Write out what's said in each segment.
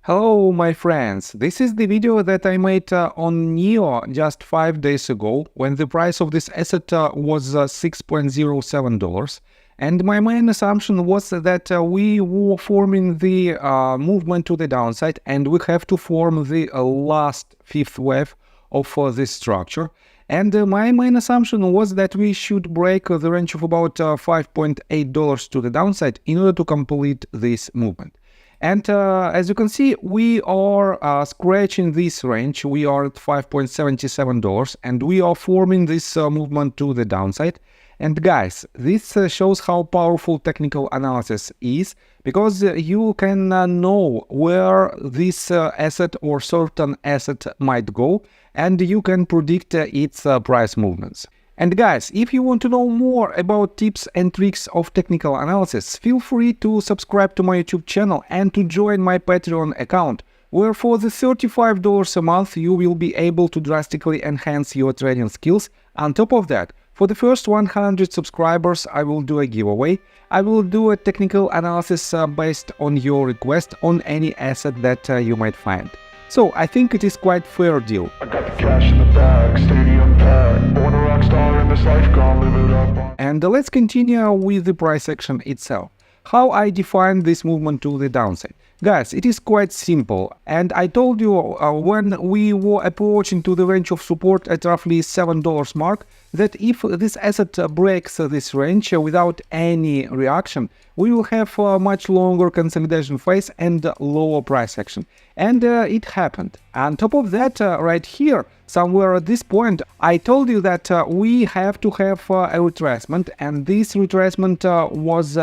Hello my friends, this is the video that I made on NIO just 5 days ago when the price of this asset was $6.07, and my main assumption was that we were forming the movement to the downside and we have to form the last fifth wave of this structure. And my main assumption was that we should break the range of about $5.8 to the downside in order to complete this movement. And as you can see, we are scratching this range. We are at $5.77 and we are forming this movement to the downside. And guys, this shows how powerful technical analysis is, because you can know where this asset or certain asset might go, and you can predict its price movements. And guys, if you want to know more about tips and tricks of technical analysis, feel free to subscribe to my YouTube channel and to join my Patreon account, where for the $35 a month you will be able to drastically enhance your trading skills. On top of that, for the first 100 subscribers I will do a giveaway. I will do a technical analysis based on your request on any asset that you might find. So I think it is quite fair deal. I got the cash in the bag, stadium packed, born a rock star in this life, gonna live it up. And let's continue with the price action itself. How I define this movement to the downside. Guys, it is quite simple, and I told you when we were approaching to the range of support at roughly $7 mark, that if this asset breaks this range without any reaction, we will have a much longer consolidation phase and lower price action. And it happened. On top of that, right here, somewhere at this point, I told you that we have to have a retracement, and this retracement was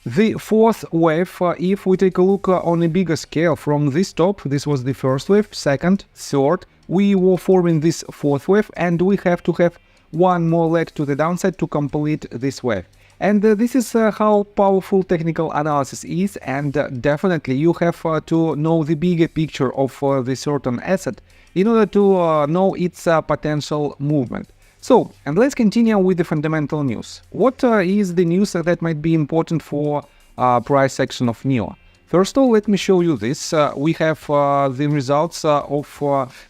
the fourth wave. If we take a look on a bigger scale from this top, this was the first wave, second, third, we were forming this fourth wave, and we have to have one more leg to the downside to complete this wave. And this is how powerful technical analysis is, and definitely you have to know the bigger picture of the certain asset in order to know its potential movement. So, and let's continue with the fundamental news. What is the news that might be important for price action of NIO? First of all, let me show you this. We have the results of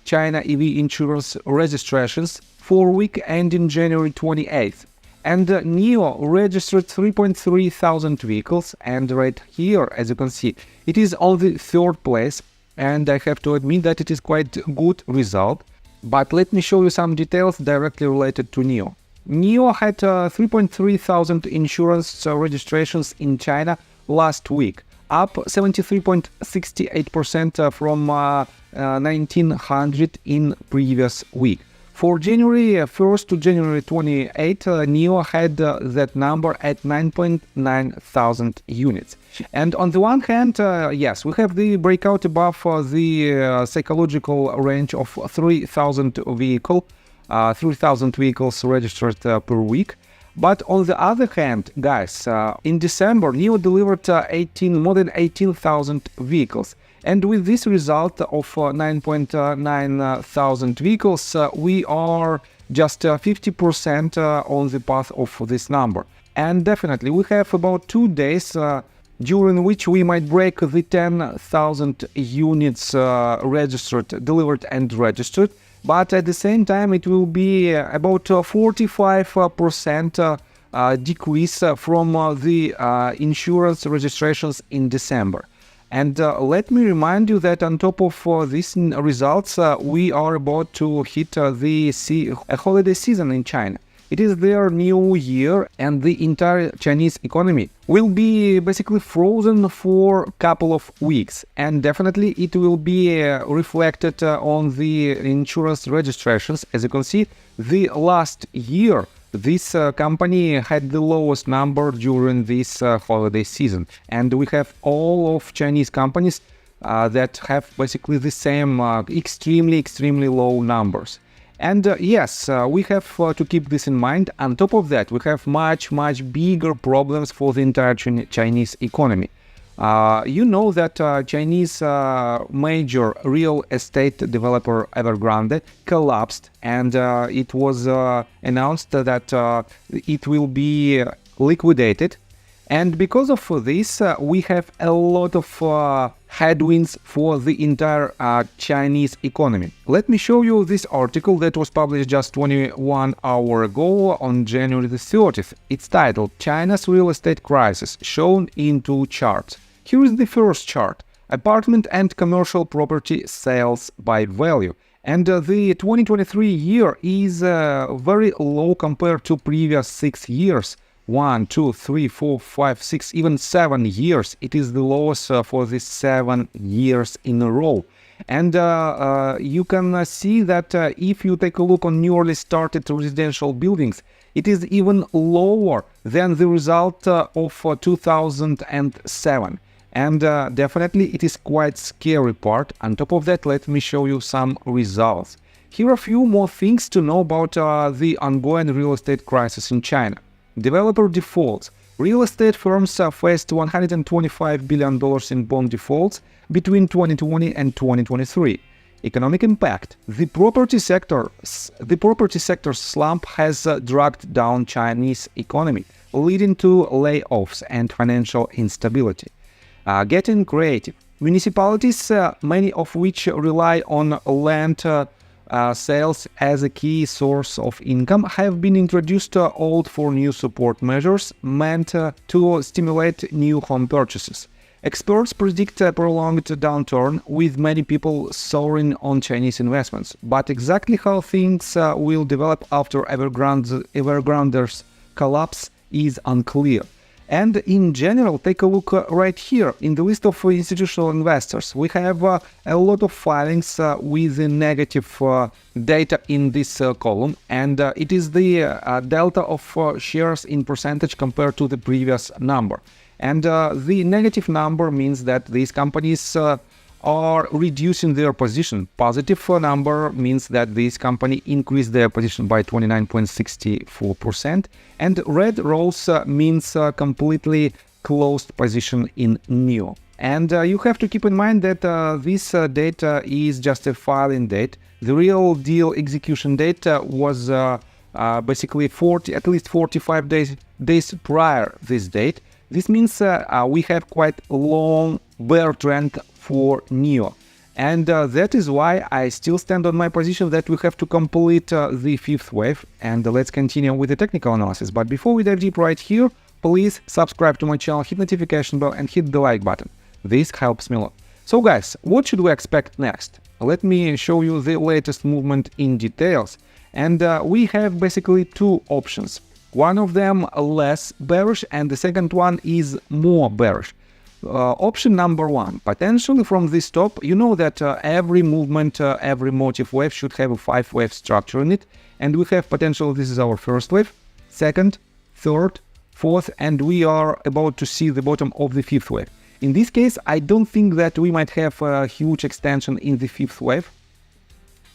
China EV insurance registrations for week ending January 28th. And NIO registered 3.3 thousand vehicles, and right here, as you can see, it is on the third place, and I have to admit that it is quite a good result. But let me show you some details directly related to NIO. NIO had 3.3 thousand insurance registrations in China last week, up 73.68% from 1,900 in previous week. For January 1st to January 28th, NIO had that number at 9.9 thousand units. And on the one hand, yes, we have the breakout above the psychological range of 3,000 vehicles registered per week. But on the other hand, guys, in December, NIO delivered more than 18,000 vehicles. And with this result of 9.9 thousand vehicles, we are just 50% on the path of this number. And definitely, we have about 2 days during which we might break the 10,000 units delivered and registered. But at the same time, it will be about 45% decrease from the insurance registrations in December. And let me remind you that on top of these results, we are about to hit a holiday season in China. It is their new year, and the entire Chinese economy will be basically frozen for a couple of weeks. And definitely it will be reflected on the insurance registrations. As you can see, the last year, this company had the lowest number during this holiday season, and we have all of Chinese companies that have basically the same extremely low numbers. And yes, we have to keep this in mind. On top of that, we have much bigger problems for the entire Chinese economy. You know that Chinese major real estate developer Evergrande collapsed, and it was announced that it will be liquidated. And because of this, we have a lot of headwinds for the entire Chinese economy. Let me show you this article that was published just 21 hours ago on January the 30th. It's titled China's Real Estate Crisis, shown in two charts. Here is the first chart: apartment and commercial property sales by value. And the 2023 year is very low compared to previous 6 years. 1, 2, 3, 4, 5, 6, even 7 years. It is the lowest for these 7 years in a row. And you can see that if you take a look on newly started residential buildings, it is even lower than the result of 2007. And definitely it is quite scary part. On top of that, let me show you some results. Here are a few more things to know about the ongoing real estate crisis in China. Developer defaults. Real estate firms faced $125 billion in bond defaults between 2020 and 2023. Economic impact. The property sector's slump has dragged down Chinese economy, leading to layoffs and financial instability. Getting creative. Municipalities, many of which rely on land sales as a key source of income, have been introduced for new support measures meant to stimulate new home purchases. Experts predict a prolonged downturn, with many people soaring on Chinese investments. But exactly how things will develop after Evergrande's collapse is unclear. And in general, take a look right here in the list of institutional investors. We have a lot of filings with the negative data in this column, and it is the delta of shares in percentage compared to the previous number. And the negative number means that these companies are reducing their position. Positive number means that this company increased their position by 29.64%, and red rows means completely closed position in NIO. And you have to keep in mind that this data is just a filing date. The real deal execution date was basically at least 45 days prior this date. This means we have quite a long bear trend for NIO. And that is why I still stand on my position that we have to complete the fifth wave. And let's continue with the technical analysis. But before we dive deep right here, please subscribe to my channel, hit notification bell and hit the like button. This helps me a lot. So guys, what should we expect next? Let me show you the latest movement in details. And we have basically two options. One of them less bearish and the second one is more bearish. Option number one, potentially from this top, you know that every movement, every motive wave should have a 5-wave structure in it. And we have potential, this is our first wave, second, third, fourth, and we are about to see the bottom of the fifth wave. In this case, I don't think that we might have a huge extension in the fifth wave.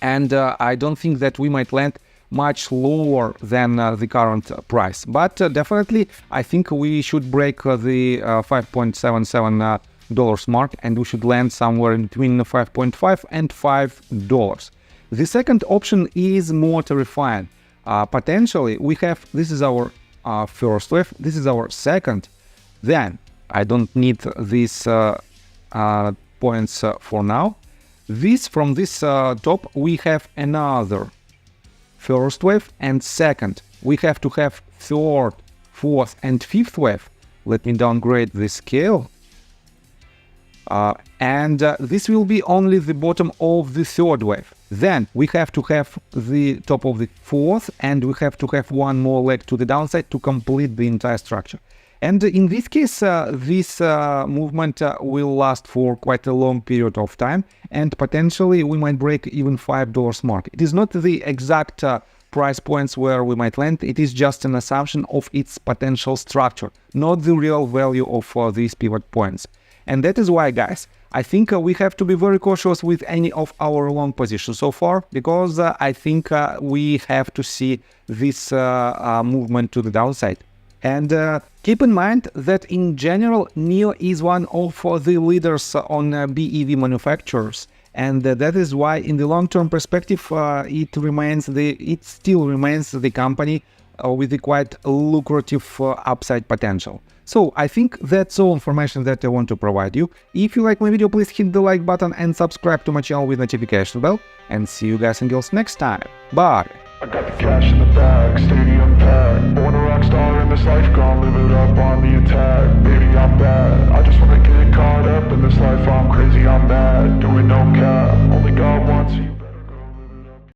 And I don't think that we might land much lower than the current price. But definitely, I think we should break the $5.77 mark and we should land somewhere in between $5.5 and $5. The second option is more terrifying. Potentially, we have, this is our first wave, this is our second. Then, I don't need these points for now. From this top, we have another first wave and second. We have to have third, fourth and fifth wave. Let me downgrade the scale. And this will be only the bottom of the third wave. Then we have to have the top of the fourth and we have to have one more leg to the downside to complete the entire structure. And in this case, this movement will last for quite a long period of time, and potentially we might break even $5 mark. It is not the exact price points where we might land, it is just an assumption of its potential structure, not the real value of these pivot points. And that is why, guys, I think we have to be very cautious with any of our long positions so far, because I think we have to see this movement to the downside. And keep in mind that in general, NIO is one of the leaders on BEV manufacturers, and that is why in the long-term perspective, it still remains the company with a quite lucrative upside potential. So I think that's all information that I want to provide you. If you like my video, please hit the like button and subscribe to my channel with notification bell. And see you guys and girls next time. Bye! I got the cash in the bag, stadium packed. Born a rock star in this life, gone